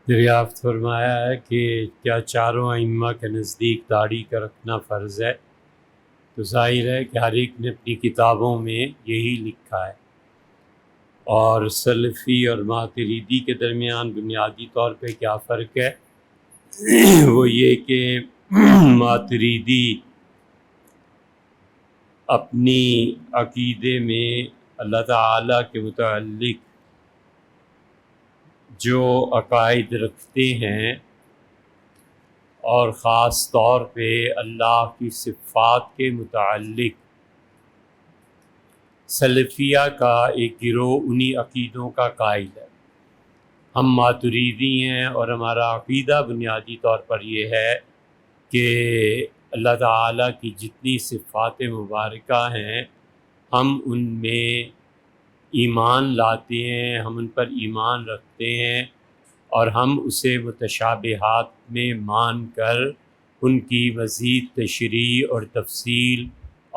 دریافت فرمایا ہے کہ کیا چاروں ائمہ کے نزدیک داڑھی کا رکھنا فرض ہے؟ تو ظاہر ہے کہ ہر ایک نے اپنی کتابوں میں یہی لکھا ہے، اور سلفی اور ماتریدی کے درمیان بنیادی طور پہ کیا فرق ہے؟ وہ یہ کہ ماتریدی اپنی عقیدے میں اللہ تعالیٰ کے متعلق جو عقائد رکھتے ہیں، اور خاص طور پہ اللہ کی صفات کے متعلق سلفیہ کا ایک گروہ انہی عقیدوں کا قائل ہے۔ ہم ماتریدی ہیں اور ہمارا عقیدہ بنیادی طور پر یہ ہے کہ اللہ تعالیٰ کی جتنی صفات مبارکہ ہیں ہم ان میں ایمان لاتے ہیں، ہم ان پر ایمان رکھتے ہیں، اور ہم اسے متشابہات میں مان کر ان کی مزید تشریح اور تفصیل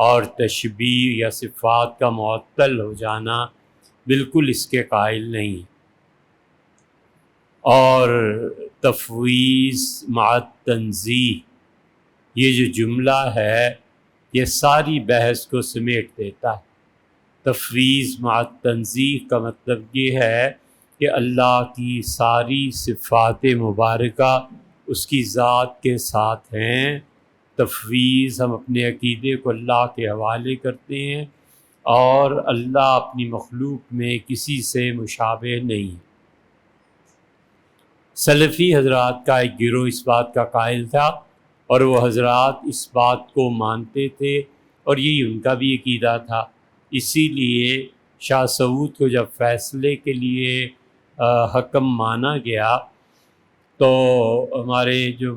اور تشبیہ یا صفات کا معطل ہو جانا بالکل اس کے قائل نہیں۔ اور تفویض مع تنزیہ یہ جو جملہ ہے یہ ساری بحث کو سمیٹ دیتا ہے۔ تفویض مع تنزیہ کا مطلب یہ ہے کہ اللہ کی ساری صفات مبارکہ اس کی ذات کے ساتھ ہیں۔ تفویض ہم اپنے عقیدے کو اللہ کے حوالے کرتے ہیں، اور اللہ اپنی مخلوق میں کسی سے مشابہ نہیں۔ سلفی حضرات کا ایک گروہ اس بات کا قائل تھا، اور وہ حضرات اس بات کو مانتے تھے، اور یہی ان کا بھی عقیدہ تھا۔ اسی لیے شاہ سعود کو جب فیصلے کے لیے حکم مانا گیا تو ہمارے جو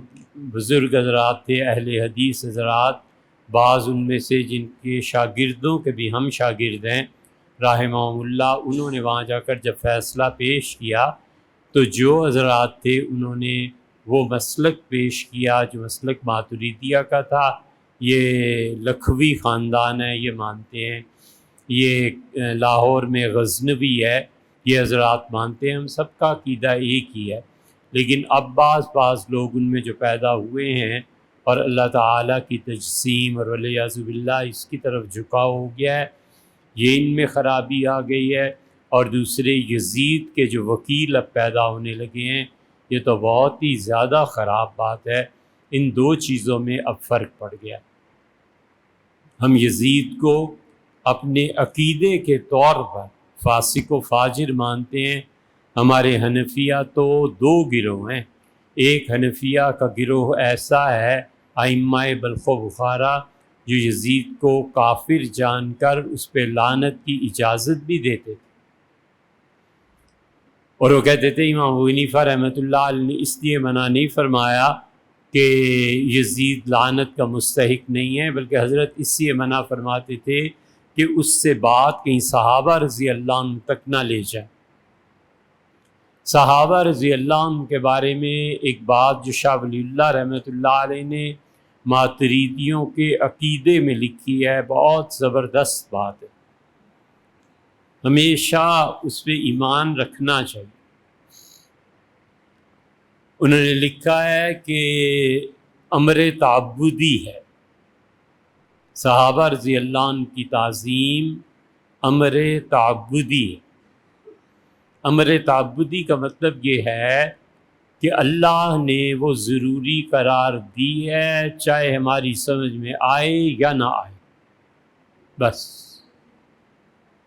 بزرگ حضرات تھے، اہل حدیث حضرات، بعض ان میں سے جن کے شاگردوں کے بھی ہم شاگرد ہیں رحمہم اللہ، انہوں نے وہاں جا کر جب فیصلہ پیش کیا تو جو حضرات تھے انہوں نے وہ مسلک پیش کیا جو مسلک ماتریدیہ کا تھا۔ یہ لکھوی خاندان ہے، یہ مانتے ہیں، یہ لاہور میں غزنوی ہے، یہ حضرات مانتے ہیں، ہم سب کا عقیدہ ایک ہی ہے۔ لیکن اب بعض لوگ ان میں جو پیدا ہوئے ہیں اور اللہ تعالیٰ کی تجسیم اور والعیاذ باللہ اس کی طرف جھکاؤ ہو گیا ہے، یہ ان میں خرابی آ گئی ہے۔ اور دوسرے یزید کے جو وکیل اب پیدا ہونے لگے ہیں، یہ تو بہت ہی زیادہ خراب بات ہے۔ ان دو چیزوں میں اب فرق پڑ گیا۔ ہم یزید کو اپنے عقیدے کے طور پر فاسق و فاجر مانتے ہیں۔ ہمارے حنفیہ تو دو گروہ ہیں۔ ایک حنفیہ کا گروہ ایسا ہے ائمہ بلخ و بخارا جو یزید کو کافر جان کر اس پہ لعنت کی اجازت بھی دیتے تھے، اور وہ کہتے تھے امام ابو حنیفہ رحمۃ اللہ علیہ نے اس لیے منع نہیں فرمایا کہ یزید لعنت کا مستحق نہیں ہے، بلکہ حضرت اس لیے منع فرماتے تھے کہ اس سے بات کہیں صحابہ رضی اللہ عنہ تک نہ لے جائے۔ صحابہ رضی اللہ عنہ کے بارے میں ایک بات جو شاہ ولی اللہ رحمۃ اللہ علیہ نے ماتریدیوں کے عقیدے میں لکھی ہے، بہت زبردست بات ہے، ہمیشہ اس پہ ایمان رکھنا چاہیے۔ انہوں نے لکھا ہے کہ امر تعبدی ہے، صحابہ رضی اللہ عنہ کی تعظیم امر تعبدی ہے۔ امر تعبدی کا مطلب یہ ہے کہ اللہ نے وہ ضروری قرار دی ہے، چاہے ہماری سمجھ میں آئے یا نہ آئے۔ بس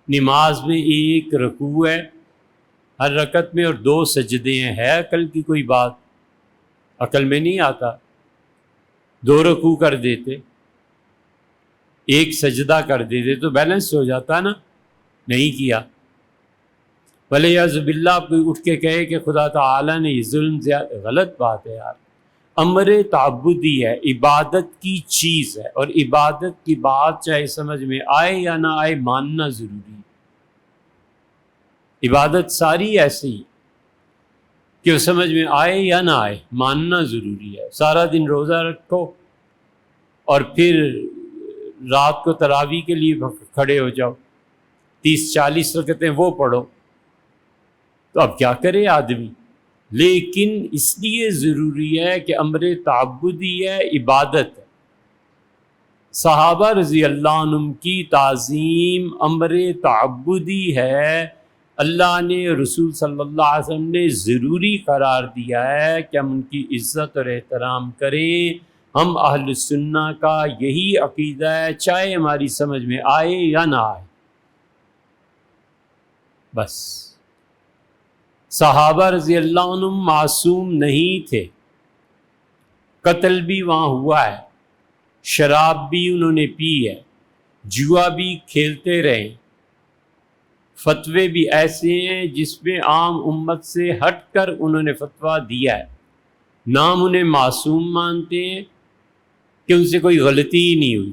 نماز میں ایک رکوع ہے ہر رکعت میں، اور دو سجدے ہیں، ہے عقل کی کوئی بات؟ عقل میں نہیں آتا۔ دو رکوع کر دیتے، ایک سجدہ کر دیتے تو بیلنس ہو جاتا نا، نہیں کیا۔ والعیاذ باللہ کوئی اٹھ کے کہے کہ خدا تعالیٰ نے یہ ظلم غلط بات ہے یار۔ امر تعبدی ہے، عبادت کی چیز ہے، اور عبادت کی بات چاہے سمجھ میں آئے یا نہ آئے ماننا ضروری ہے۔ عبادت ساری ایسی ہے کہ وہ سمجھ میں آئے یا نہ آئے ماننا ضروری ہے۔ سارا دن روزہ رکھو اور پھر رات کو تراویح کے لیے کھڑے ہو جاؤ، 30-40 رکعتیں وہ پڑھو، تو اب کیا کرے آدمی؟ لیکن اس لیے ضروری ہے کہ امر تعبدی ہے، عبادت ہے۔ صحابہ رضی اللہ عنہم کی تعظیم امر تعبدی ہے، اللہ نے، رسول صلی اللہ علیہ وسلم نے ضروری قرار دیا ہے کہ ہم ان کی عزت اور احترام کریں۔ ہم اہل سنہ کا یہی عقیدہ ہے، چاہے ہماری سمجھ میں آئے یا نہ آئے۔ بس صحابہ رضی اللہ عنہم معصوم نہیں تھے، قتل بھی وہاں ہوا ہے، شراب بھی انہوں نے پی ہے، جوا بھی کھیلتے رہے، فتوے بھی ایسے ہیں جس میں عام امت سے ہٹ کر انہوں نے فتویٰ دیا ہے۔ نام انہیں معصوم مانتے ہیں کہ ان سے کوئی غلطی ہی نہیں ہوئی،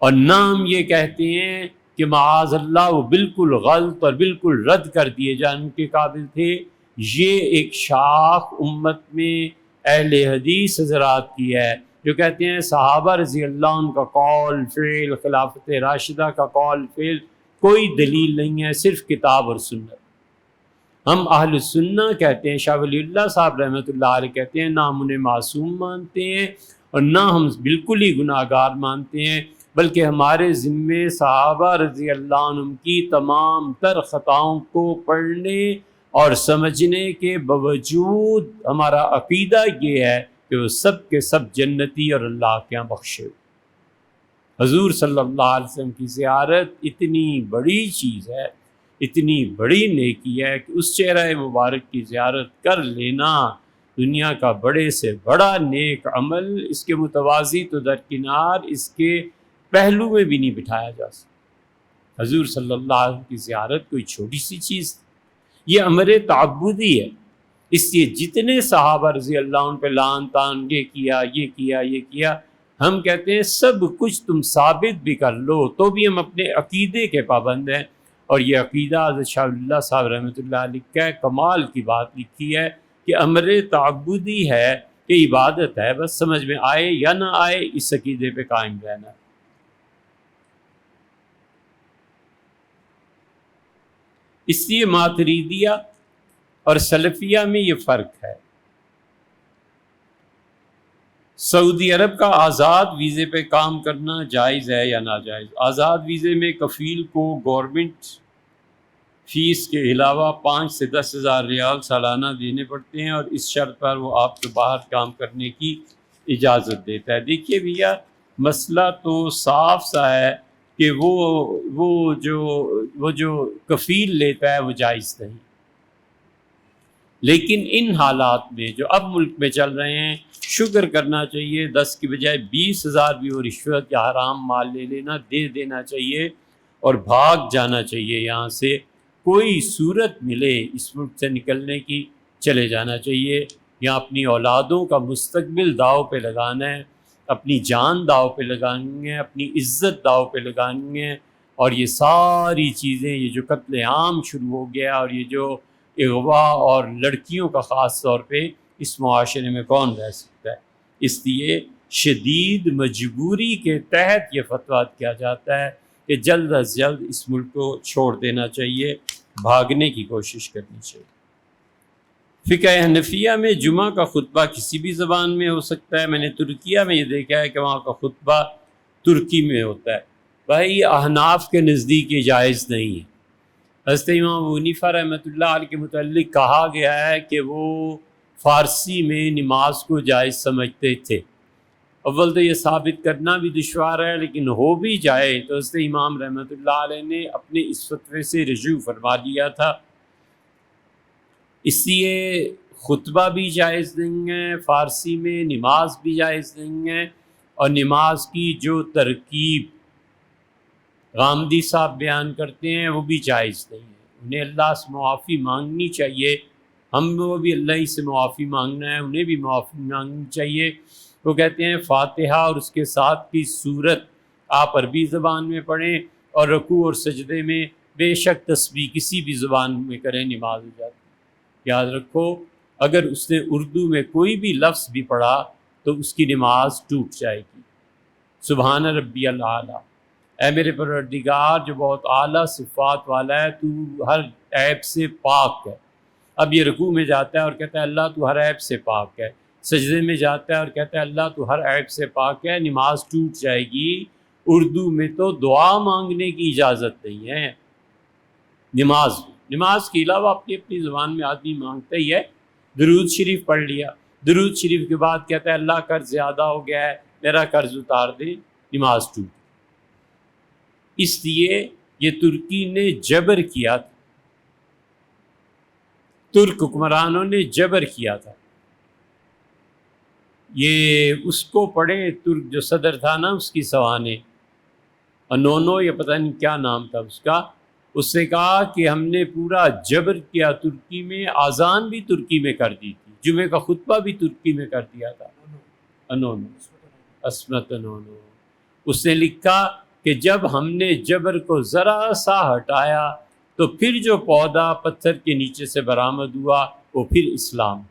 اور نام یہ کہتے ہیں کہ معاذ اللہ وہ بالکل غلط اور بالکل رد کر دیے جانے کے قابل تھے۔ یہ ایک شاخ امت میں اہل حدیث حضرات کی ہے جو کہتے ہیں صحابہ رضی اللہ عنہ کا قول فعل، خلافت راشدہ کا قول فعل کوئی دلیل نہیں ہے، صرف کتاب اور سنت۔ ہم اہل سنہ کہتے ہیں، شاہ ولی اللہ صاحب رحمۃ اللہ علیہ کہتے ہیں، نہ ہم انہیں معصوم مانتے ہیں اور نہ ہم بالکل ہی گناہ گار مانتے ہیں، بلکہ ہمارے ذمے صحابہ رضی اللہ عنہم کی تمام تر خطاؤں کو پڑھنے اور سمجھنے کے باوجود ہمارا عقیدہ یہ ہے کہ وہ سب کے سب جنتی اور اللہ کے یہاں بخشے ہوئے۔ حضور صلی اللہ علیہ وسلم کی زیارت اتنی بڑی چیز ہے، اتنی بڑی نیکی ہے کہ اس چہرہ مبارک کی زیارت کر لینا دنیا کا بڑے سے بڑا نیک عمل، اس کے متوازی تو درکنار اس کے پہلو میں بھی نہیں بٹھایا جا سکتا۔ حضور صلی اللہ علیہ وسلم کی زیارت کوئی چھوٹی سی چیز، یہ امر تعبدی ہے۔ اس لیے جتنے صحابہ رضی اللہ عنہ پہ لعن طعن یہ کیا یہ کیا یہ کیا، ہم کہتے ہیں سب کچھ تم ثابت بھی کر لو تو بھی ہم اپنے عقیدے کے پابند ہیں، اور یہ عقیدہ حضرت شاہ ولی اللہ صاحب رحمۃ اللہ علیہ کا کمال کی بات لکھی ہے کہ امر تعبدی ہے، کہ عبادت ہے، بس سمجھ میں آئے یا نہ آئے اس عقیدے پہ قائم رہنا ہے۔ اس لیے ماتریدیہ اور سلفیہ میں یہ فرق ہے۔ سعودی عرب کا آزاد ویزے پہ کام کرنا جائز ہے یا ناجائز؟ آزاد ویزے میں کفیل کو گورنمنٹ فیس کے علاوہ 5 سے 10 ہزار ریال سالانہ دینے پڑتے ہیں، اور اس شرط پر وہ آپ کو باہر کام کرنے کی اجازت دیتا ہے۔ دیکھیے بھیا، مسئلہ تو صاف سا ہے کہ وہ جو کفیل لیتا ہے وہ جائز نہیں، لیکن ان حالات میں جو اب ملک میں چل رہے ہیں شکر کرنا چاہیے، 10 کی بجائے 20 ہزار بھی وہ رشوت یا حرام مال لے لینا دے دینا چاہیے اور بھاگ جانا چاہیے یہاں سے۔ کوئی صورت ملے اس ملک سے نکلنے کی چلے جانا چاہیے، یہاں اپنی اولادوں کا مستقبل داؤ پہ لگانا ہے، اپنی جان داؤ پہ لگانی ہے، اپنی عزت داؤ پہ لگانی ہے، اور یہ ساری چیزیں، یہ جو قتل عام شروع ہو گیا اور یہ جو اغوا اور لڑکیوں کا خاص طور پہ، اس معاشرے میں کون رہ سکتا ہے؟ اس لیے شدید مجبوری کے تحت یہ فتویٰ کیا جاتا ہے کہ جلد از جلد اس ملک کو چھوڑ دینا چاہیے، بھاگنے کی کوشش کرنی چاہیے۔ فقہ حنفیہ میں جمعہ کا خطبہ کسی بھی زبان میں ہو سکتا ہے۔ میں نے ترکیہ میں یہ دیکھا ہے کہ وہاں کا خطبہ ترکی میں ہوتا ہے۔ بھائی احناف کے نزدیک یہ جائز نہیں ہے۔ حضرت امام ابو حنیفہ رحمۃ اللہ علیہ کے متعلق کہا گیا ہے کہ وہ فارسی میں نماز کو جائز سمجھتے تھے۔ اول تو یہ ثابت کرنا بھی دشوار ہے، لیکن ہو بھی جائے تو حضرت امام رحمۃ اللہ علیہ نے اپنے اس فتوے سے رجوع فرما لیا تھا۔ اس لیے خطبہ بھی جائز نہیں ہے فارسی میں، نماز بھی جائز نہیں ہے، اور نماز کی جو ترکیب غامدی صاحب بیان کرتے ہیں وہ بھی جائز نہیں ہے۔ انہیں اللہ سے معافی مانگنی چاہیے، ہم کو بھی اللہ ہی سے معافی مانگنا ہے، انہیں بھی معافی مانگنی چاہیے۔ وہ کہتے ہیں فاتحہ اور اس کے ساتھ کی سورت آپ عربی زبان میں پڑھیں، اور رکوع اور سجدے میں بے شک تسبیح کسی بھی زبان میں کریں، نماز ہو جاتی ہے۔ یاد رکھو اگر اس نے اردو میں کوئی بھی لفظ بھی پڑھا تو اس کی نماز ٹوٹ جائے گی۔ سبحان ربی الاعلیٰ، اے میرے پروردگار جو بہت اعلیٰ صفات والا ہے، تو ہر عیب سے پاک ہے۔ اب یہ رکوع میں جاتا ہے اور کہتا ہے اللہ تو ہر عیب سے پاک ہے، سجدے میں جاتا ہے اور کہتا ہے اللہ تو ہر عیب سے پاک ہے، نماز ٹوٹ جائے گی۔ اردو میں تو دعا مانگنے کی اجازت نہیں ہے نماز کے علاوہ اپنی اپنی زبان میں آدمی مانگتا ہی ہے۔ درود شریف پڑھ لیا، درود شریف کے بعد کہتا ہے اللہ قرض زیادہ ہو گیا ہے، میرا قرض اتار دے، نماز ٹوٹ۔ اس لیے یہ ترکی نے جبر کیا تھا، ترک حکمرانوں نے جبر کیا تھا۔ یہ اس کو پڑھے، ترک جو صدر تھا نا اس کی سوانے، انونو یا پتہ نہیں کیا نام تھا اس کا، اس سے کہا کہ ہم نے پورا جبر کیا ترکی میں، آذان بھی ترکی میں کر دی تھی، جمعے کا خطبہ بھی ترکی میں کر دیا تھا۔ انونو، عصمت انونو، اس نے لکھا کہ جب ہم نے جبر کو ذرا سا ہٹایا تو پھر جو پودا پتھر کے نیچے سے برآمد ہوا وہ پھر اسلام۔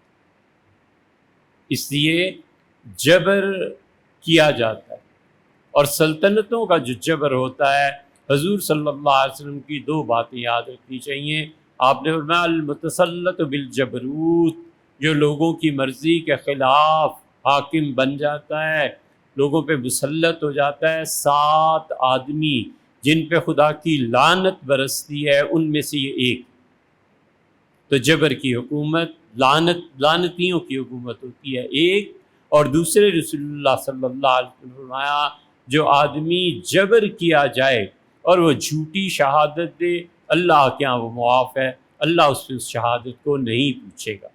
اس لیے جبر کیا جاتا ہے، اور سلطنتوں کا جو جبر ہوتا ہے، حضور صلی اللہ علیہ وسلم کی دو باتیں یاد رکھنی چاہیے۔ آپ نے فرمایا المتسلط بالجبروت، جو لوگوں کی مرضی کے خلاف حاکم بن جاتا ہے، لوگوں پہ مسلط ہو جاتا ہے، 7 آدمی جن پہ خدا کی لعنت برستی ہے ان میں سے یہ ایک۔ تو جبر کی حکومت، لعنتیوں کی حکومت ہوتی ہے ایک، اور دوسرے رسول اللہ صلی اللہ علیہ وسلم فرمایا جو آدمی جبر کیا جائے اور وہ جھوٹی شہادت دے، اللہ کے ہاں وہ معاف ہے، اللہ اس سے اس شہادت کو نہیں پوچھے گا۔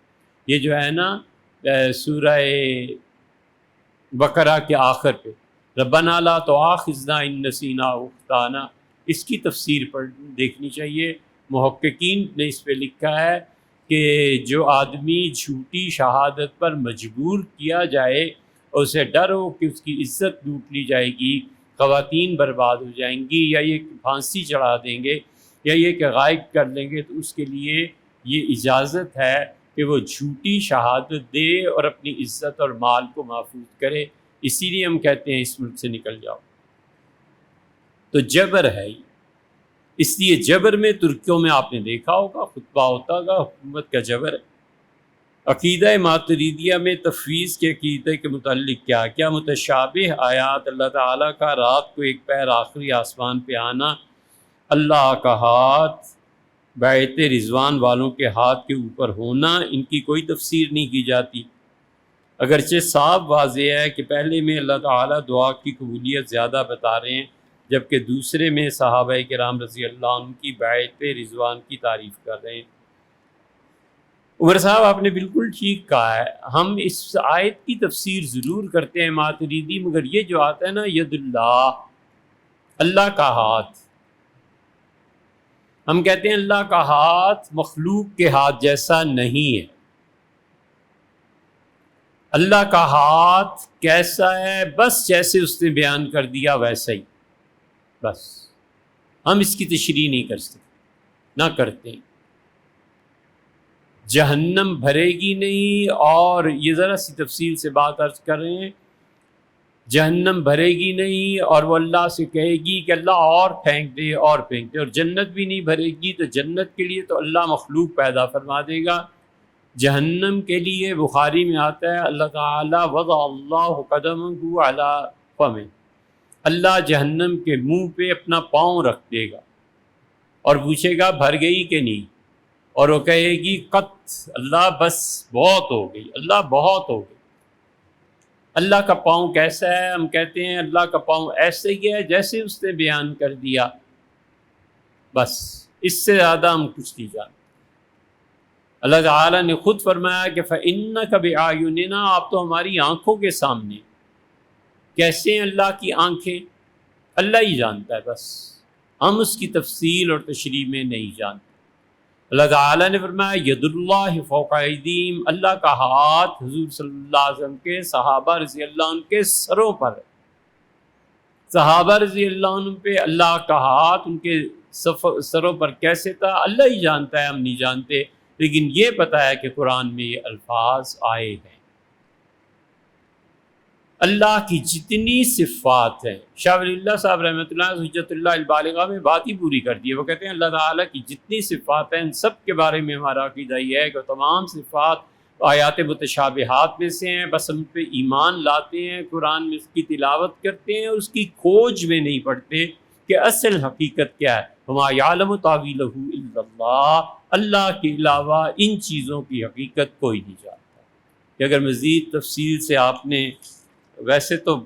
یہ جو ہے نا سورہ بقرہ کے آخر پہ ربنا لا تؤاخذنا ان نسینا او اخطانا، اس کی تفسیر پر دیکھنی چاہیے۔ محققین نے اس پہ لکھا ہے کہ جو آدمی جھوٹی شہادت پر مجبور کیا جائے اور اسے ڈر ہو کہ اس کی عزت لوٹ لی جائے گی، خواتین برباد ہو جائیں گی، یا یہ پھانسی چڑھا دیں گے، یا یہ کہ غائب کر لیں گے، تو اس کے لیے یہ اجازت ہے کہ وہ جھوٹی شہادت دے اور اپنی عزت اور مال کو محفوظ کرے۔ اسی لیے ہم کہتے ہیں اس ملک سے نکل جاؤ۔ تو جبر ہے یہ، اس لیے جبر میں ترکیوں میں آپ نے دیکھا ہوگا خطبہ ہوتا ہوگا، حکومت کا جبر ہے۔ عقیدہ ماتریدیہ میں تفویض کے عقیدے کے متعلق کیا متشابہ آیات، اللہ تعالیٰ کا رات کو ایک پیر آخری آسمان پہ آنا، اللہ کا ہاتھ بیعت رضوان والوں کے ہاتھ کے اوپر ہونا، ان کی کوئی تفسیر نہیں کی جاتی، اگرچہ صاف واضح ہے کہ پہلے میں اللہ تعالیٰ دعا کی قبولیت زیادہ بتا رہے ہیں، جبکہ دوسرے میں صحابہ کرام رضی اللہ عنہ کی بیعت رضوان کی تعریف کر رہے ہیں۔ عمر صاحب آپ نے بالکل ٹھیک کہا ہے، ہم اس آیت کی تفسیر ضرور کرتے ہیں ماتریدی، مگر یہ جو آتا ہے نا ید اللہ، اللہ کا ہاتھ، ہم کہتے ہیں اللہ کا ہاتھ مخلوق کے ہاتھ جیسا نہیں ہے۔ اللہ کا ہاتھ کیسا ہے؟ بس جیسے اس نے بیان کر دیا ویسا ہی، بس ہم اس کی تشریح نہیں کر سکتے، نہ کرتے ہیں۔ جہنم بھرے گی نہیں، اور یہ ذرا سی تفصیل سے بات عرض کر رہے ہیں، جہنم بھرے گی نہیں اور وہ اللہ سے کہے گی کہ اللہ اور پھینک دے اور پھینک دے، اور جنت بھی نہیں بھرے گی تو جنت کے لیے تو اللہ مخلوق پیدا فرما دے گا۔ جہنم کے لیے بخاری میں آتا ہے اللہ تعالیٰ وضع اللہ قدمہ علی فمہ، اللہ جہنم کے منہ پہ اپنا پاؤں رکھ دے گا اور پوچھے گا بھر گئی کہ نہیں، اور وہ کہے گی قط، اللہ بس بہت ہو گئی، اللہ بہت ہو گئی۔ اللہ کا پاؤں کیسا ہے؟ ہم کہتے ہیں اللہ کا پاؤں ایسے ہی ہے جیسے اس نے بیان کر دیا، بس اس سے زیادہ ہم کچھ نہیں جانتے۔ اللہ تعالیٰ نے خود فرمایا کہ فَإِنَّكَ بِأَعْيُنِنَا، آپ تو ہماری آنکھوں کے سامنے۔ کیسے ہیں اللہ کی آنکھیں؟ اللہ ہی جانتا ہے، بس ہم اس کی تفصیل اور تشریح میں نہیں جانتے۔ اللہ تعالیٰ نے فرمایا ید اللہ فوق ایدیہم، اللہ کا ہاتھ حضور صلی اللہ علیہ وسلم کے صحابہ رضی اللہ عنہ کے سروں پر ہے۔ صحابہ رضی اللہ عنہ پہ اللہ کا ہاتھ ان کے سروں پر کیسے تھا اللہ ہی جانتا ہے، ہم نہیں جانتے، لیکن یہ پتہ ہے کہ قرآن میں یہ الفاظ آئے ہیں۔ اللہ کی جتنی صفات ہیں، شاہ ولی اللہ صاحب رحمۃ اللہ حجت اللہ البالغہ میں بات ہی پوری کر دی ہے۔ وہ کہتے ہیں اللہ تعالیٰ کی جتنی صفات ہیں ان سب کے بارے میں ہمارا عقیدہ یہ ہے کہ تمام صفات آیات متشابہات میں سے ہیں، بس ہم پہ ایمان لاتے ہیں، قرآن میں اس کی تلاوت کرتے ہیں اور اس کی کھوج میں نہیں پڑتے کہ اصل حقیقت کیا ہے۔ وما یعلم تاویلہ الا اللہ، اللہ کے علاوہ ان چیزوں کی حقیقت کوئی نہیں جانتا۔ کہ اگر مزید تفصیل سے آپ نے ویسے تو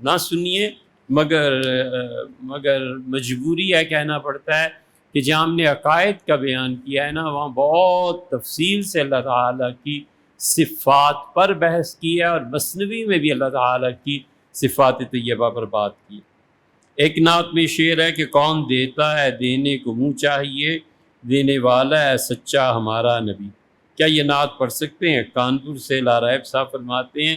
نہ سنیے، مگر مجبوری ہے، کہنا پڑتا ہے کہ جہاں ہم نے عقائد کا بیان کیا ہے نا، وہاں بہت تفصیل سے اللہ تعالیٰ کی صفات پر بحث کی ہے، اور مثنوی میں بھی اللہ تعالیٰ کی صفات طیبہ پر بات کی۔ ایک نعت میں شعر ہے کہ کون دیتا ہے دینے کو منہ چاہیے، دینے والا ہے سچا ہمارا نبی۔ کیا یہ نعت پڑھ سکتے ہیں؟ کانپور سے لاریب صاحب فرماتے ہیں۔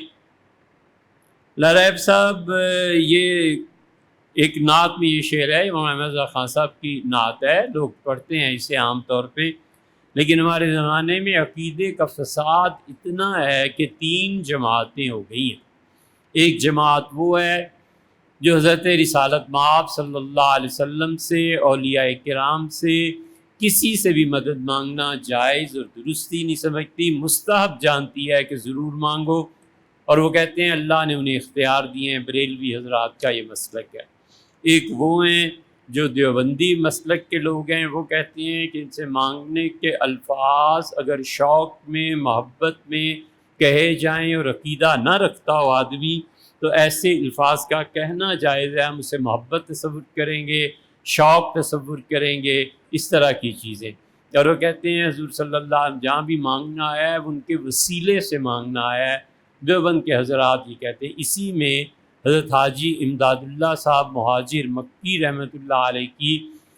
لاریب صاحب یہ ایک نعت میں یہ شعر ہے، امام احمد رضا خان صاحب کی نعت ہے، لوگ پڑھتے ہیں اسے عام طور پہ، لیکن ہمارے زمانے میں عقیدے کا فساد اتنا ہے کہ 3 جماعتیں ہو گئی ہیں۔ ایک جماعت وہ ہے جو حضرت رسالت مآب صلی اللہ علیہ وسلم سے، اولیاء کرام سے کسی سے بھی مدد مانگنا جائز اور درستی نہیں سمجھتی، مستحب جانتی ہے کہ ضرور مانگو، اور وہ کہتے ہیں اللہ نے انہیں اختیار دیے ہیں۔ بریلوی حضرات کا یہ مسلک ہے۔ ایک وہ ہیں جو دیوبندی مسلک کے لوگ ہیں، وہ کہتے ہیں کہ ان سے مانگنے کے الفاظ اگر شوق میں، محبت میں کہے جائیں اور عقیدہ نہ رکھتا ہو آدمی تو ایسے الفاظ کا کہنا جائز ہے، ہم اسے محبت تصور کریں گے، شوق تصور کریں گے، اس طرح کی چیزیں۔ اور وہ کہتے ہیں حضور صلی اللہ علیہ وسلم جہاں بھی مانگنا ہے وہ ان کے وسیلے سے مانگنا ہے۔ دیوبند کے حضرات یہ کہتے ہیں۔ اسی میں حضرت حاجی امداد اللہ صاحب مہاجر مکی رحمۃ اللہ علیہ کی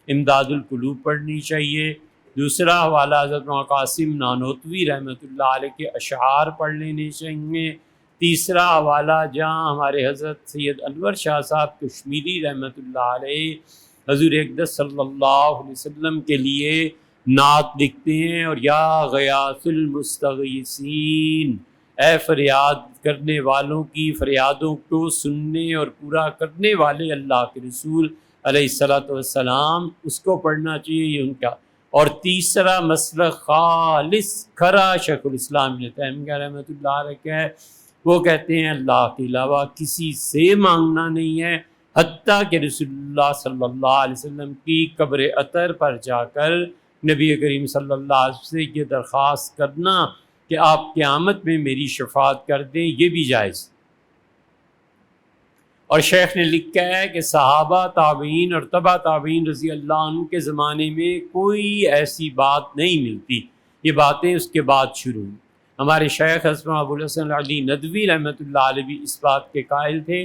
امداد القلوب پڑھنی چاہیے۔ دوسرا حوالہ حضرت قاسم نانوتوی رحمۃ اللہ علیہ کے اشعار پڑھ لینے چاہیے۔ تیسرا حوالہ جہاں ہمارے حضرت سید انور شاہ صاحب کشمیری رحمۃ اللہ علیہ حضور اقدس صلی اللہ علیہ وسلم کے لیے نعت لکھتے ہیں، اور یا غیاث المستغیثین، اے فریاد کرنے والوں کی فریادوں کو سننے اور پورا کرنے والے اللہ کے رسول علیہ الصلوۃ والسلام، اس کو پڑھنا چاہیے، یہ ان کا۔ اور تیسرا مسلک خالص کھرا شیخ الاسلام ابن تیمیہ رحمۃ اللہ علیہ کا ہے، وہ کہتے ہیں اللہ کے علاوہ کسی سے مانگنا نہیں ہے، حتیٰ کہ رسول اللہ صلی اللہ علیہ وسلم کی قبر اطہر پر جا کر نبی کریم صلی اللہ علیہ وسلم سے یہ درخواست کرنا کہ آپ قیامت میں میری شفاعت کر دیں، یہ بھی جائز۔ اور شیخ نے لکھا ہے کہ صحابہ، تابعین اور تبع تابعین رضی اللہ عنہ کے زمانے میں کوئی ایسی بات نہیں ملتی، یہ باتیں اس کے بعد شروع ہوئی۔ ہمارے شیخ حضرت ابو الحسن علی ندوی رحمۃ اللہ علیہ بھی اس بات کے قائل تھے۔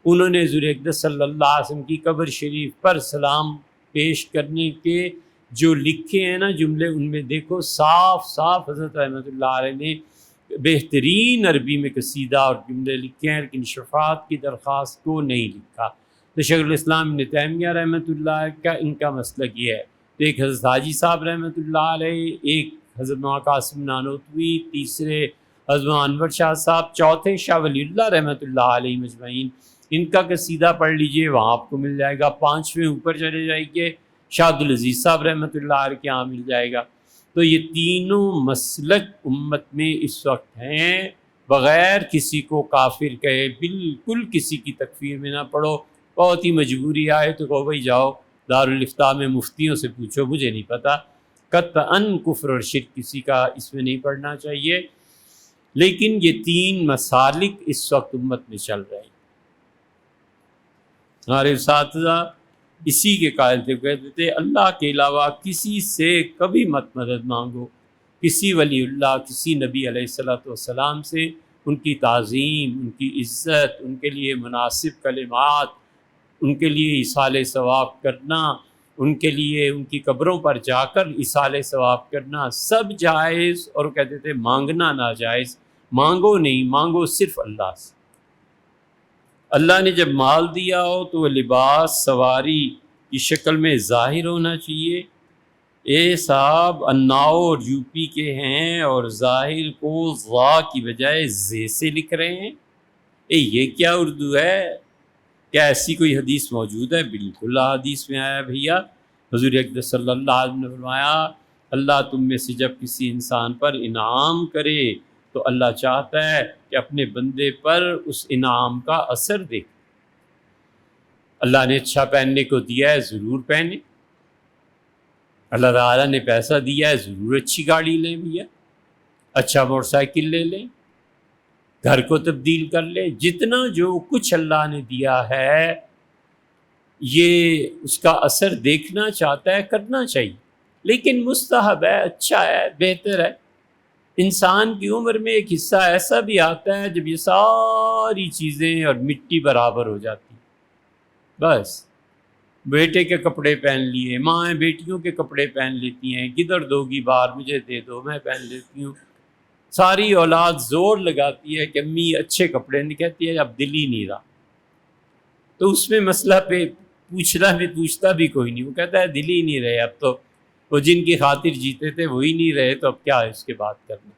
انہوں نے حضور اقدس صلی اللہ علیہ وسلم کی قبر شریف پر سلام پیش کرنے کے جو لکھے ہیں نا جملے، ان میں دیکھو صاف صاف حضرت رحمۃ اللہ علیہ نے بہترین عربی میں قصیدہ اور جملے لکھے ہیں، لیکن شفاعت کی درخواست کو نہیں لکھا۔ تو شیخ الاسلام ابن تیمیہ رحمۃ اللہ کا ان کا مسلک یہ ہے۔ تو ایک حضرت حاجی صاحب رحمۃ اللہ علیہ، ایک حضرت قاسم نانوتوی، تیسرے حضرت انور شاہ صاحب، چوتھے شاہ ولی اللہ رحمۃ اللہ علیہ مجمعین، ان کا قصیدہ پڑھ لیجئے، وہاں آپ کو مل جائے گا۔ 5ویں اوپر چلے جائیے، شاہ عبدالعزیز صاحب رحمۃ اللہ علیہ کے یہاں مل جائے گا۔ تو یہ تینوں مسلک امت میں اس وقت ہیں، بغیر کسی کو کافر کہے، بالکل کسی کی تکفیر میں نہ پڑھو۔ بہت ہی مجبوری آئے تو کہو بھائی جاؤ دارالفتاء میں مفتیوں سے پوچھو، مجھے نہیں پتہ۔ قطعاً کفر اور شرک کسی کا اس میں نہیں پڑھنا چاہیے، لیکن یہ 3 مسالک اس وقت امت میں چل رہے ہیں۔ ہمارے اساتذہ اسی کے قائل تھے، کہتے تھے اللہ کے علاوہ کسی سے کبھی مت مدد مانگو، کسی ولی اللہ، کسی نبی علیہ الصلوۃ والسلام سے ان کی تعظیم، ان کی عزت، ان کے لیے مناسب کلمات، ان کے لیے ایصال ثواب کرنا، ان کے لیے ان کی قبروں پر جا کر ایصال ثواب کرنا سب جائز، اور وہ کہتے تھے مانگنا ناجائز۔ مانگو نہیں، مانگو صرف اللہ سے۔ اللہ نے جب مال دیا ہو تو وہ لباس سواری کی شکل میں ظاہر ہونا چاہیے۔ اے صاحب اناؤ اور یو پی کے ہیں اور ظاہر کو ضا کی بجائے زے سے لکھ رہے ہیں۔ یہ کیا اردو ہے؟ کیا ایسی کوئی حدیث موجود ہے؟ بالکل حدیث میں آیا بھیا، حضور اقدس صلی اللہ علیہ وسلم نے فرمایا اللہ تم میں سے جب کسی انسان پر انعام کرے تو اللہ چاہتا ہے کہ اپنے بندے پر اس انعام کا اثر دیکھے۔ اللہ نے اچھا پہننے کو دیا ہے، ضرور پہنے۔ اللہ تعالیٰ نے پیسہ دیا ہے، ضرور اچھی گاڑی لیں بھیا، اچھا موٹر سائیکل لے لیں، گھر کو تبدیل کر لیں۔ جتنا جو کچھ اللہ نے دیا ہے یہ اس کا اثر دیکھنا چاہتا ہے، کرنا چاہیے، لیکن مستحب ہے، اچھا ہے، بہتر ہے۔ انسان کی عمر میں ایک حصہ ایسا بھی آتا ہے جب یہ ساری چیزیں اور مٹی برابر ہو جاتی، بس بیٹے کے کپڑے پہن لیے، ماں بیٹیوں کے کپڑے پہن لیتی ہیں، کدھر دو گی بار مجھے دے دو میں پہن لیتی ہوں۔ ساری اولاد زور لگاتی ہے کہ امی اچھے کپڑے نہیں، کہتی ہے اب دل ہی نہیں رہا۔ تو اس میں مسئلہ پہ پوچھتا بھی کوئی نہیں، وہ کہتا ہے دل ہی نہیں رہے، اب تو وہ جن کی خاطر جیتے تھے وہی نہیں رہے، تو اب کیا ہے اس کے بات کرنا۔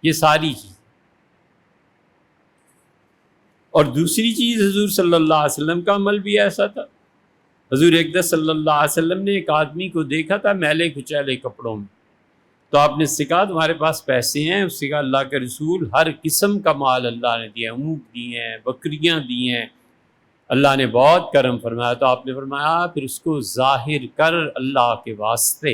یہ ساری چیز۔ اور دوسری چیز، حضور صلی اللہ علیہ وسلم کا عمل بھی ایسا تھا۔ حضور اقدس صلی اللہ علیہ وسلم نے ایک آدمی کو دیکھا تھا میلے کچیلے کپڑوں میں، تو آپ نے اس سے کہا تمہارے پاس پیسے ہیں؟ اس سے کہا اللہ کے رسول ہر قسم کا مال اللہ نے دیا، اونٹ دی ہیں، بکریاں دی ہیں، اللہ نے بہت کرم فرمایا۔ تو آپ نے فرمایا پھر اس کو ظاہر کر اللہ کے واسطے۔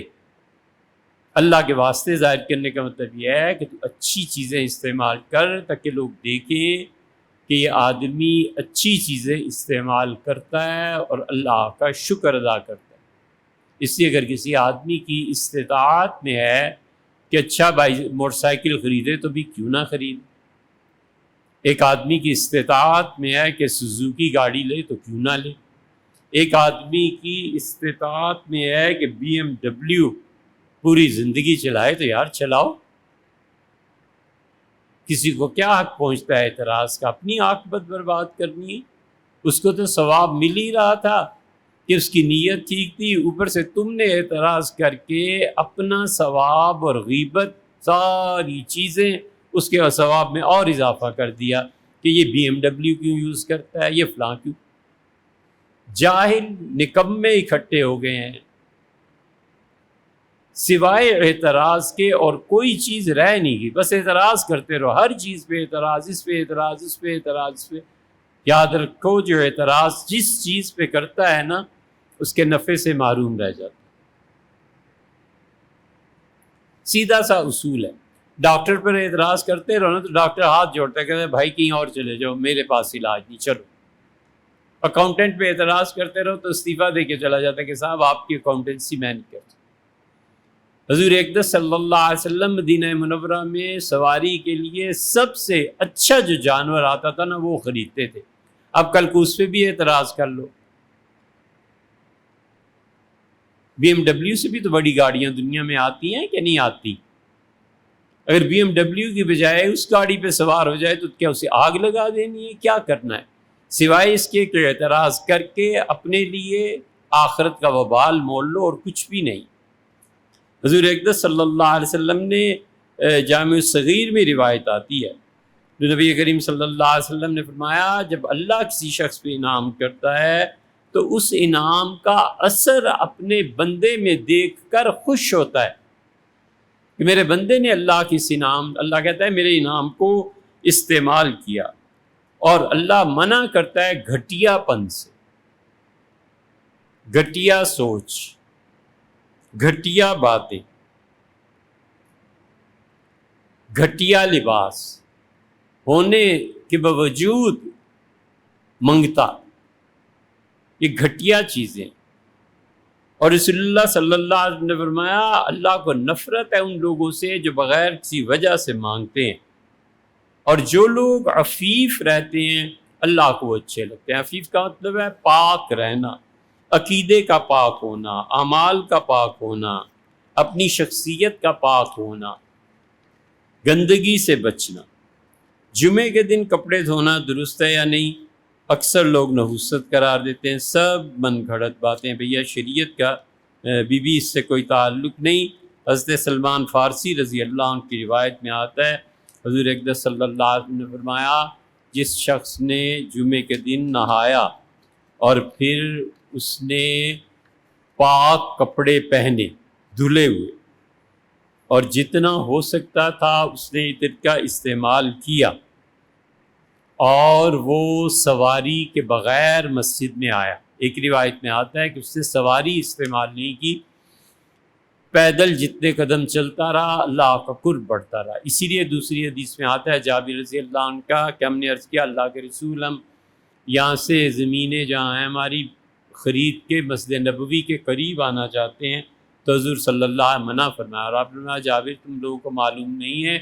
اللہ کے واسطے ظاہر کرنے کا مطلب یہ ہے کہ تو اچھی چیزیں استعمال کر تاکہ لوگ دیکھیں کہ یہ آدمی اچھی چیزیں استعمال کرتا ہے اور اللہ کا شکر ادا کرتا ہے۔ اس لیے اگر کسی آدمی کی استطاعت میں ہے کہ اچھا موٹر سائیکل خریدے تو بھی کیوں نہ خرید۔ ایک آدمی کی استطاعت میں ہے کہ سوزوکی گاڑی لے تو کیوں نہ لے۔ ایک آدمی کی استطاعت میں ہے کہ BMW پوری زندگی چلائے تو یار چلاؤ۔ کسی کو کیا حق پہنچتا ہے اعتراض کا؟ اپنی عاقبت برباد کرنی ہے۔ اس کو تو ثواب مل ہی رہا تھا کہ اس کی نیت ٹھیک تھی، اوپر سے تم نے اعتراض کر کے اپنا ثواب اور غیبت ساری چیزیں اس کے ثواب میں اور اضافہ کر دیا کہ یہ BMW کیوں یوز کرتا ہے، یہ فلاں کیوں۔ جاہل نکمے اکٹھے ہو گئے ہیں، سوائے اعتراض کے اور کوئی چیز رہ نہیں گئی، بس اعتراض کرتے رہو، ہر چیز پہ اعتراض، اس پہ اعتراض، اس پہ اعتراض، اس پہ۔ یاد رکھو جو اعتراض جس چیز پہ کرتا ہے نا اس کے نفع سے محروم رہ جاتا ہے۔ سیدھا سا اصول ہے۔ ڈاکٹر پر اعتراض کرتے رہو نا تو ڈاکٹر ہاتھ جوڑتا ہے، کہتا ہے بھائی کہیں اور چلے جاؤ، میرے پاس علاج نہیں، چلو۔ اکاؤنٹنٹ پہ اعتراض کرتے رہو تو استعفیٰ دے کے چلا جاتا ہے کہ صاحب آپ کی اکاؤنٹنسی میں نہیں کرتا۔ حضور اقدس صلی اللہ علیہ وسلم مدینہ منورہ میں سواری کے لیے سب سے اچھا جو جانور آتا تھا نا وہ خریدتے تھے۔ اب کل کو اس پہ بھی اعتراض کر لو۔ BMW سے بھی تو بڑی گاڑیاں دنیا میں آتی ہیں کہ نہیں آتی؟ اگر BMW کی بجائے اس گاڑی پہ سوار ہو جائے تو کیا اسے آگ لگا دینی ہے؟ کیا کرنا ہے سوائے اس کے کہ اعتراض کر کے اپنے لیے آخرت کا وبال مول لو اور کچھ بھی نہیں۔ حضور اقدس صلی اللہ علیہ وسلم نے جامع الصغیر میں روایت آتی ہے، نبی کریم صلی اللہ علیہ وسلم نے فرمایا جب اللہ کسی شخص پہ انعام کرتا ہے تو اس انعام کا اثر اپنے بندے میں دیکھ کر خوش ہوتا ہے کہ میرے بندے نے اللہ کی اس انعام، اللہ کہتا ہے میرے انعام کو استعمال کیا، اور اللہ منع کرتا ہے گھٹیا پن سے، گھٹیا سوچ، گھٹیا باتیں، گھٹیا لباس ہونے کے باوجود منگتا، یہ گھٹیا چیزیں۔ اور رسول اللہ صلی اللہ علیہ وسلم نے فرمایا اللہ کو نفرت ہے ان لوگوں سے جو بغیر کسی وجہ سے مانگتے ہیں، اور جو لوگ عفیف رہتے ہیں اللہ کو اچھے لگتے ہیں۔ عفیف کا مطلب ہے پاک رہنا، عقیدے کا پاک ہونا، اعمال کا پاک ہونا، اپنی شخصیت کا پاک ہونا، گندگی سے بچنا۔ جمعے کے دن کپڑے دھونا درست ہے یا نہیں؟ اکثر لوگ نحوست قرار دیتے ہیں، سب من گھڑت باتیں، بھیا شریعت کا بی اس سے کوئی تعلق نہیں۔ حضرت سلمان فارسی رضی اللہ عنہ کی روایت میں آتا ہے حضور اقدس صلی اللہ علیہ وسلم نے فرمایا جس شخص نے جمعے کے دن نہایا اور پھر اس نے پاک کپڑے پہنے دھلے ہوئے اور جتنا ہو سکتا تھا اس نے عطر کا استعمال کیا اور وہ سواری کے بغیر مسجد میں آیا. ایک روایت میں آتا ہے کہ اس نے سواری استعمال نہیں کی، پیدل جتنے قدم چلتا رہا اللہ کا قرب بڑھتا رہا. اسی لیے دوسری حدیث میں آتا ہے جابر رضی اللہ عنہ کا کہ ہم نے عرض کیا اللہ کے رسول، ہم یہاں سے زمینیں جہاں ہیں ہماری خرید کے مسجد نبوی کے قریب آنا چاہتے ہیں تو حضور صلی اللہ علیہ وسلم منع فرمایا. اور آپ نے فرمایا جابر تم لوگوں کو معلوم نہیں ہے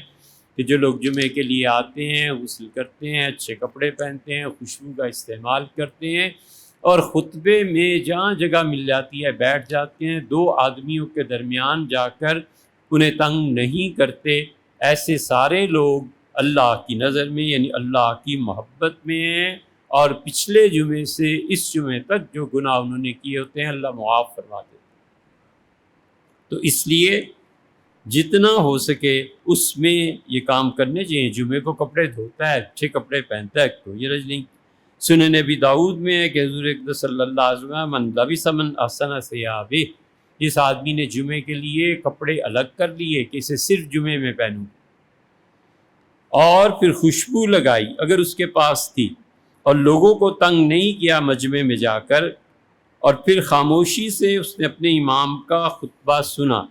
کہ جو لوگ جمعے کے لیے آتے ہیں غسل کرتے ہیں، اچھے کپڑے پہنتے ہیں، خوشبو کا استعمال کرتے ہیں اور خطبے میں جہاں جگہ مل جاتی ہے بیٹھ جاتے ہیں، دو آدمیوں کے درمیان جا کر انہیں تنگ نہیں کرتے، ایسے سارے لوگ اللہ کی نظر میں یعنی اللہ کی محبت میں ہیں اور پچھلے جمعے سے اس جمعے تک جو گناہ انہوں نے کیے ہوتے ہیں اللہ معاف فرما دیتے. تو اس لیے جتنا ہو سکے اس میں یہ کام کرنے چاہیے. جمعے کو کپڑے دھوتا ہے، اچھے کپڑے پہنتا ہے، کوئی حرج نہیں. سنن نبی داؤد میں ہے کہ حضور اقدس صلی اللہ علیہ وسلم من لبس من احسن ثیابہ، جس آدمی نے جمعے کے لیے کپڑے الگ کر لیے کہ اسے صرف جمعے میں پہنوں اور پھر خوشبو لگائی اگر اس کے پاس تھی اور لوگوں کو تنگ نہیں کیا مجمع میں جا کر اور پھر خاموشی سے اس نے اپنے امام کا خطبہ سنا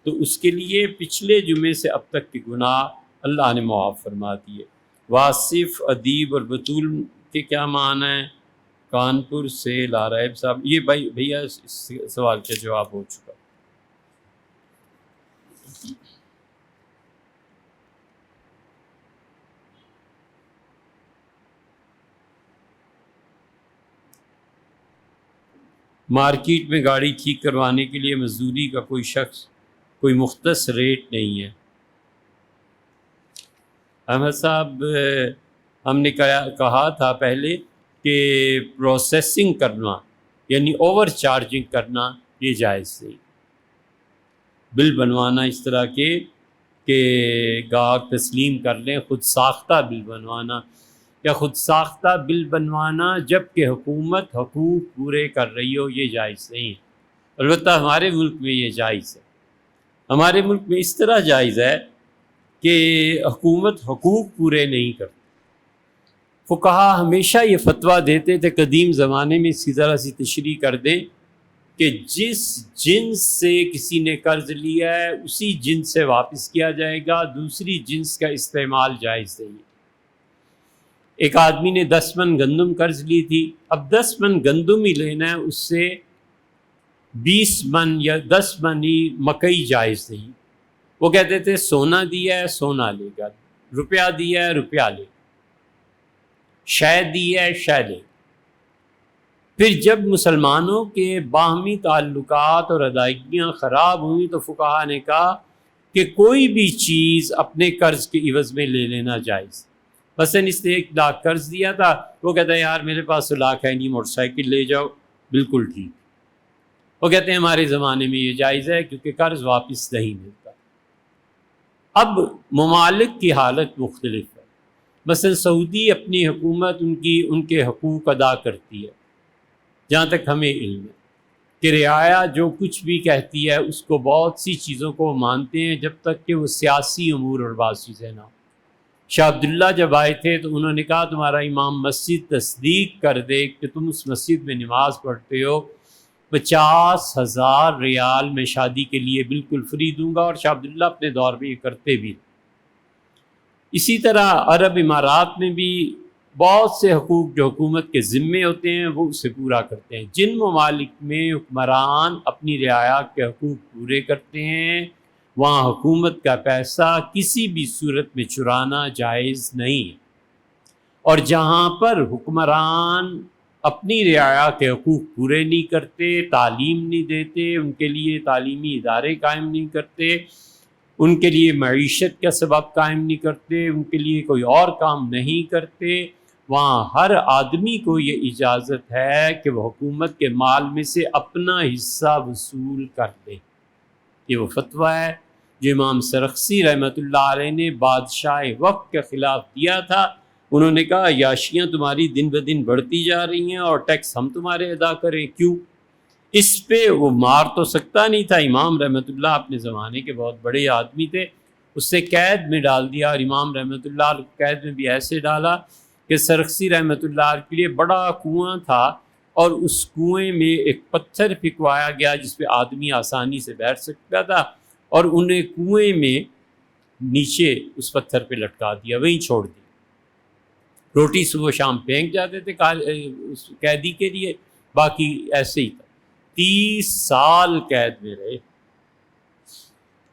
تو اس کے لیے پچھلے جمعے سے اب تک کے گناہ اللہ نے معاف فرما دیے. واصف، ادیب اور بطول کے کیا معنی ہیں؟ کانپور سے لارائب صاحب. یہ بھیا اس سوال کا جواب ہو چکا. مارکیٹ میں گاڑی ٹھیک کروانے کے لیے مزدوری کا کوئی مختص ریٹ نہیں ہے. احمد صاحب ہم نے کہا تھا پہلے کہ پروسیسنگ کرنا یعنی اوور چارجنگ کرنا یہ جائز نہیں. بل بنوانا اس طرح کے کہ گاہک تسلیم کر لیں، خود ساختہ بل بنوانا یا خود ساختہ بل بنوانا جب کہ حکومت حقوق پورے کر رہی ہو یہ جائز نہیں ہے. البتہ ہمارے ملک میں یہ جائز ہے. ہمارے ملک میں اس طرح جائز ہے کہ حکومت حقوق پورے نہیں کرتی. فقہا ہمیشہ یہ فتویٰ دیتے تھے قدیم زمانے میں، اس کی ذرا سی تشریح کر دیں کہ جس جنس سے کسی نے قرض لیا ہے اسی جنس سے واپس کیا جائے گا، دوسری جنس کا استعمال جائز نہیں. ایک آدمی نے 10 من گندم قرض لی تھی، اب 10 من گندم ہی لینا ہے، اس سے 20 من یا 10 من ہی مکئی جائز نہیں. وہ کہتے تھے سونا دیا ہے سونا لے گا، روپیہ دیا ہے روپیہ لے گا، شے دی ہے شے لے گا. پھر جب مسلمانوں کے باہمی تعلقات اور ادائیگیاں خراب ہوئیں تو فقہا نے کہا کہ کوئی بھی چیز اپنے قرض کے عوض میں لے لینا جائز. مثلاً اس نے 1 لاکھ قرض دیا تھا، وہ کہتا ہے یار میرے پاس تو لاکھ ہے نہیں، موٹر سائیکل لے جاؤ. بالکل ٹھیک. وہ کہتے ہیں ہمارے زمانے میں یہ جائز ہے کیونکہ قرض واپس نہیں ملتا. اب ممالک کی حالت مختلف ہے. مثلا سعودی اپنی حکومت ان کے حقوق ادا کرتی ہے، جہاں تک ہمیں علم ہے کہ رعایا جو کچھ بھی کہتی ہے اس کو بہت سی چیزوں کو مانتے ہیں جب تک کہ وہ سیاسی امور اور بعض چیزیں نہ ہوں. شاہ عبداللہ جب آئے تھے تو انہوں نے کہا تمہارا امام مسجد تصدیق کر دے کہ تم اس مسجد میں نماز پڑھتے ہو 50,000 ریال میں شادی کے لیے بالکل فری دوں گا، اور شاہ عبداللہ اپنے دور میں یہ کرتے بھی. اسی طرح عرب امارات میں بھی بہت سے حقوق جو حکومت کے ذمے ہوتے ہیں وہ اسے پورا کرتے ہیں. جن ممالک میں حکمران اپنی رعایا کے حقوق پورے کرتے ہیں وہاں حکومت کا پیسہ کسی بھی صورت میں چرانا جائز نہیں ہے. اور جہاں پر حکمران اپنی رعایا کے حقوق پورے نہیں کرتے، تعلیم نہیں دیتے، ان کے لیے تعلیمی ادارے قائم نہیں کرتے، ان کے لیے معیشت کا سبب قائم نہیں کرتے، ان کے لیے کوئی اور کام نہیں کرتے، وہاں ہر آدمی کو یہ اجازت ہے کہ وہ حکومت کے مال میں سے اپنا حصہ وصول کر دے. یہ وہ فتویٰ ہے جو امام سرخسی رحمۃ اللہ علیہ نے بادشاہ وقت کے خلاف دیا تھا. انہوں نے کہا عیاشیاں تمہاری دن بدن بڑھتی جا رہی ہیں اور ٹیکس ہم تمہارے ادا کریں، کیوں؟ اس پہ وہ مار تو سکتا نہیں تھا، امام رحمۃ اللہ اپنے زمانے کے بہت بڑے آدمی تھے، اس سے قید میں ڈال دیا، اور امام رحمۃ اللہ قید میں بھی ایسے ڈالا کہ سرخسی رحمۃ اللہ کے لیے بڑا کنواں تھا اور اس کنویں میں ایک پتھر پھینکوایا گیا جس پہ آدمی آسانی سے بیٹھ سکتا تھا، اور انہیں کنویں میں نیچے اس پتھر پہ لٹکا دیا، وہیں چھوڑ دیا۔ روٹی صبح شام پھینک جاتے تھے اس قیدی کے لیے، باقی ایسے ہی تھا۔ 30 سال قید میں رہے،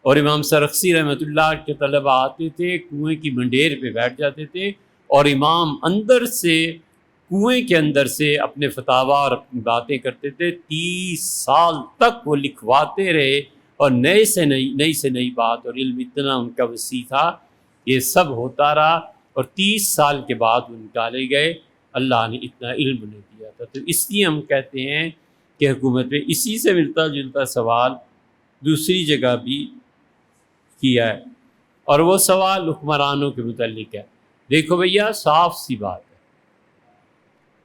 اور امام سرخسی رحمۃ اللہ کے طلبہ آتے تھے، کنویں کی منڈیر پہ بیٹھ جاتے تھے، اور امام اندر سے کنویں کے اندر سے اپنے فتاویٰ اور اپنی باتیں کرتے تھے۔ 30 سال تک وہ لکھواتے رہے، اور نئی سے نئی بات، اور علم اتنا ان کا وسیع تھا، یہ سب ہوتا رہا، اور 30 سال کے بعد وہ نکالے گئے۔ اللہ نے اتنا علم انہیں دیا تھا۔ تو اس لیے ہم کہتے ہیں کہ حکومت میں اسی سے ملتا جلتا سوال دوسری جگہ بھی کیا ہے، اور وہ سوال حکمرانوں کے متعلق ہے۔ دیکھو بھیا، صاف سی بات ہے،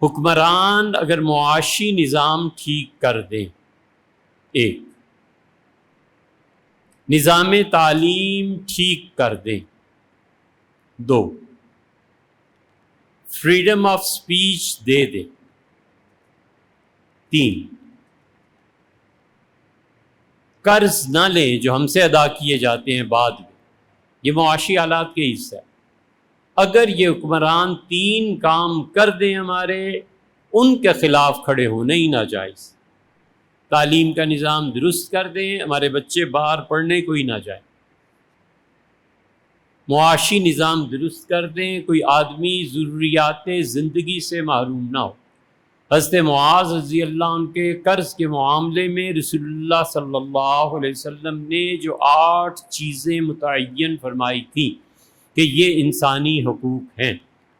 حکمران اگر معاشی نظام ٹھیک کر دیں، ایک نظام تعلیم ٹھیک کر دیں، 2 فریڈم آف سپیچ دے دیں، 3 قرض نہ لیں جو ہم سے ادا کیے جاتے ہیں بعد میں، یہ معاشی حالات کے حصہ ہے۔ اگر یہ حکمران 3 کام کر دیں ہمارے، ان کے خلاف کھڑے ہونا ہی ناجائز۔ تعلیم کا نظام درست کر دیں، ہمارے بچے باہر پڑھنے کو ہی نہ جائیں۔ معاشی نظام درست کر دیں، کوئی آدمی ضروریات زندگی سے محروم نہ ہو۔ حضرت معاذ رضی اللہ عنہ کے قرض کے معاملے میں رسول اللہ صلی اللہ علیہ وسلم نے جو 8 چیزیں متعین فرمائی تھیں کہ یہ انسانی حقوق ہیں،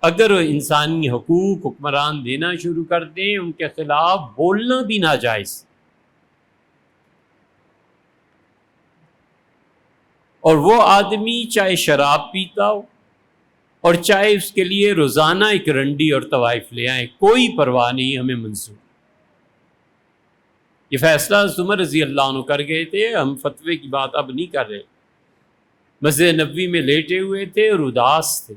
اگر وہ انسانی حقوق حکمران دینا شروع کر دیں، ان کے خلاف بولنا بھی ناجائز، اور وہ آدمی چاہے شراب پیتا ہو اور چاہے اس کے لیے روزانہ ایک رنڈی اور طوائف لے آئیں، کوئی پرواہ نہیں، ہمیں منظور۔ یہ فیصلہ عمر رضی اللہ عنہ کر گئے تھے، ہم فتوے کی بات اب نہیں کر رہے۔ مسجد نبوی میں لیٹے ہوئے تھے اور اداس تھے،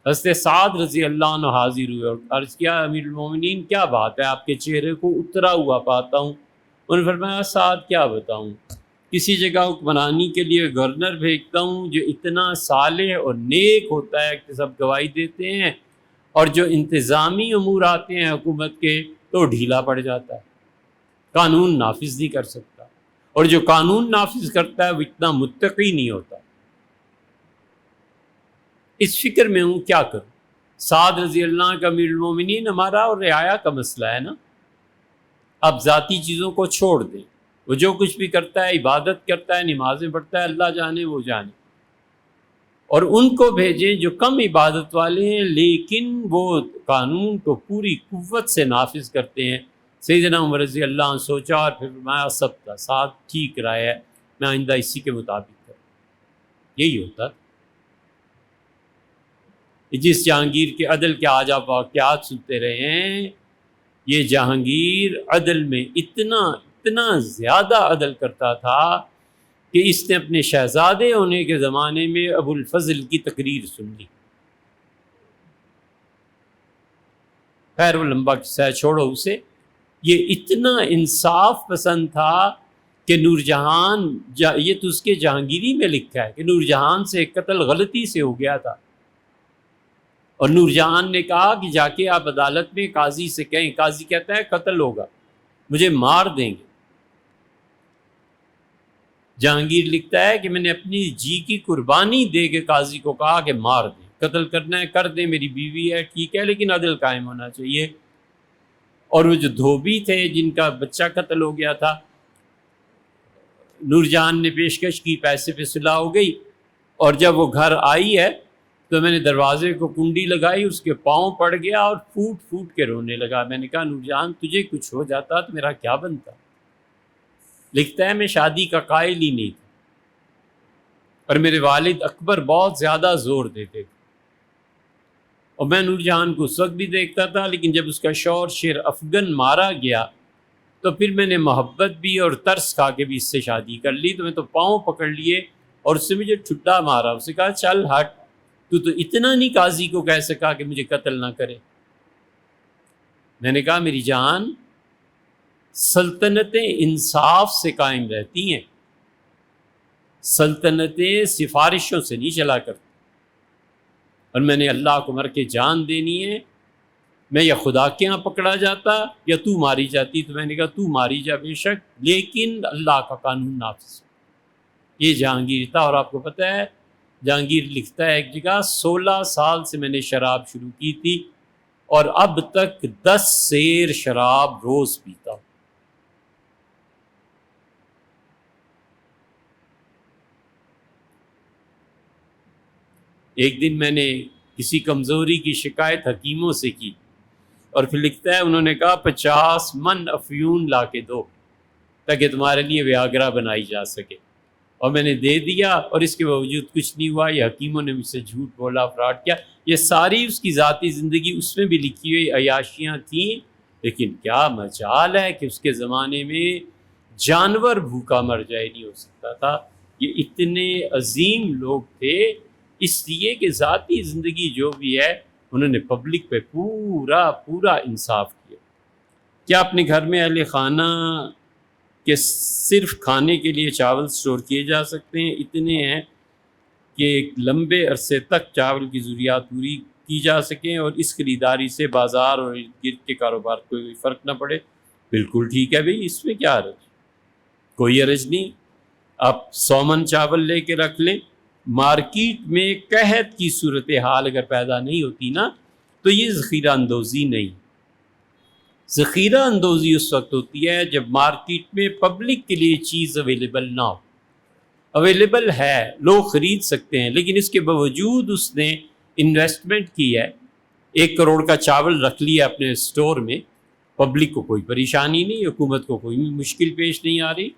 حضرت سعد رضی اللہ عنہ حاضر ہوئے اور عرض کیا، امیر المومنین کیا بات ہے، آپ کے چہرے کو اترا ہوا پاتا ہوں۔ انہوں نے فرمایا، سعد کیا بتاؤں، کسی جگہ حکمرانی کے لیے گورنر بھیجتا ہوں جو اتنا صالح اور نیک ہوتا ہے کہ سب گواہی دیتے ہیں، اور جو انتظامی امور آتے ہیں حکومت کے تو ڈھیلا پڑ جاتا ہے، قانون نافذ نہیں کر سکتا، اور جو قانون نافذ کرتا ہے وہ اتنا متقی نہیں ہوتا۔ اس فکر میں ہوں کیا کروں۔ سعد رضی اللہ عنہ کا امیر المومنین، ہمارا اور رعایا کا مسئلہ ہے نا، اب ذاتی چیزوں کو چھوڑ دیں، وہ جو کچھ بھی کرتا ہے، عبادت کرتا ہے، نمازیں پڑھتا ہے، اللہ جانے وہ جانے، اور ان کو بھیجیں جو کم عبادت والے ہیں لیکن وہ قانون کو پوری قوت سے نافذ کرتے ہیں۔ سیدنا عمر رضی اللہ عنہ سوچا اور پھر فرمایا، سب کا ساتھ ٹھیک رائے ہے، میں آئندہ اسی کے مطابق کروں۔ یہی ہوتا۔ جس جہانگیر کے عدل کے آج آپ واقعات سنتے رہے ہیں، یہ جہانگیر عدل میں اتنا زیادہ عدل کرتا تھا کہ اس نے اپنے شہزادے ہونے کے زمانے میں ابو الفضل کی تقریر سن لی۔ خیر وہ لمبا قصہ ہے، چھوڑو اسے۔ یہ اتنا انصاف پسند تھا کہ نور جہان، یہ تو اس کے جہانگیری میں لکھا ہے کہ نور جہان سے ایک قتل غلطی سے ہو گیا تھا، اور نور جہان نے کہا کہ جا کے آپ عدالت میں قاضی سے کہیں، قاضی کہتا ہے قتل ہوگا، مجھے مار دیں گے۔ جہانگیر لکھتا ہے کہ میں نے اپنی جی کی قربانی دے کے قاضی کو کہا کہ مار دیں، قتل کرنا ہے کر دیں، میری بیوی ہے ٹھیک ہے، لیکن عدل قائم ہونا چاہیے۔ اور وہ جو دھوبی تھے جن کا بچہ قتل ہو گیا تھا، نور جہان نے پیشکش کی، پیسے پہ صلح ہو گئی، اور جب وہ گھر آئی ہے تو میں نے دروازے کو کنڈی لگائی، اس کے پاؤں پڑ گیا اور پھوٹ پھوٹ کے رونے لگا۔ میں نے کہا، نور جہان تجھے کچھ ہو جاتا تو میرا کیا بنتا؟ لکھتا ہے میں شادی کا قائل ہی نہیں تھا، اور میرے والد اکبر بہت زیادہ زور دیتے تھے، اور میں نور جہان کو اس وقت بھی دیکھتا تھا، لیکن جب اس کا شوہر شیر افغن مارا گیا تو پھر میں نے محبت بھی اور ترس کھا کے بھی اس سے شادی کر لی۔ تو میں تو پاؤں پکڑ لیے اور اس سے مجھے ٹھڈا مارا، اس سے کہا چل ہٹ، تو اتنا نہیں قاضی کو کہہ سکا کہ مجھے قتل نہ کرے۔ میں نے کہا میری جان، سلطنتیں انصاف سے قائم رہتی ہیں، سلطنتیں سفارشوں سے نہیں چلا کرتی۔ اور میں نے اللہ کو مر کے جان دینی ہے، میں یا خدا کے ہاں پکڑا جاتا یا تو ماری جاتی۔ تو میں نے کہا تو ماری جا بے شک، لیکن اللہ کا قانون نافذ۔ یہ جہانگیر تھا، اور آپ کو پتہ ہے جہانگیر لکھتا ہے ایک جگہ 16 سال سے میں نے شراب شروع کی تھی اور اب تک 10 سیر شراب روز پیتا ہوں۔ ایک دن میں نے کسی کمزوری کی شکایت حکیموں سے کی، اور پھر لکھتا ہے انہوں نے کہا 50 من افیون لا کے دو تاکہ تمہارے لیے ویاگرا بنائی جا سکے، اور میں نے دے دیا، اور اس کے باوجود کچھ نہیں ہوا۔ یہ حکیموں نے مجھ سے جھوٹ بولا، فراڈ کیا۔ یہ ساری اس کی ذاتی زندگی اس میں بھی لکھی ہوئی عیاشیاں تھیں، لیکن کیا مجال ہے کہ اس کے زمانے میں جانور بھوکا مر جائے، نہیں ہو سکتا تھا۔ یہ اتنے عظیم لوگ تھے، اس لیے کہ ذاتی زندگی جو بھی ہے انہوں نے پبلک پہ پورا انصاف کیا۔ کیا اپنے گھر میں اہل خانہ کہ صرف کھانے کے لیے چاول سٹور کیے جا سکتے ہیں؟ اتنے ہیں کہ ایک لمبے عرصے تک چاول کی ضروریات پوری کی جا سکیں اور اس خریداری سے بازار اور ارد گرد کے کاروبار کو کوئی فرق نہ پڑے۔ بالکل ٹھیک ہے بھئی، اس میں کیا حرج؟ کوئی حرج نہیں۔ آپ 100 من چاول لے کے رکھ لیں، مارکیٹ میں قحط کی صورتحال اگر پیدا نہیں ہوتی نا تو یہ ذخیرہ اندوزی نہیں۔ ذخیرہ اندوزی اس وقت ہوتی ہے جب مارکیٹ میں پبلک کے لیے چیز اویلیبل نہ ہو۔ اویلیبل ہے، لوگ خرید سکتے ہیں، لیکن اس کے باوجود اس نے انویسٹمنٹ کی ہے، 1 کروڑ کا چاول رکھ لیا اپنے سٹور میں، پبلک کو کوئی پریشانی نہیں، حکومت کو کوئی مشکل پیش نہیں آ رہی،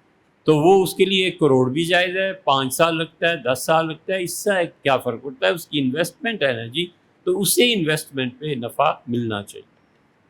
تو وہ اس کے لیے 1 کروڑ بھی جائز ہے، 5 سال لگتا ہے، 10 سال لگتا ہے، اس سے کیا فرق پڑتا ہے؟ اس کی انویسٹمنٹ ہے نا جی، تو اسے انویسٹمنٹ پہ نفع ملنا چاہیے۔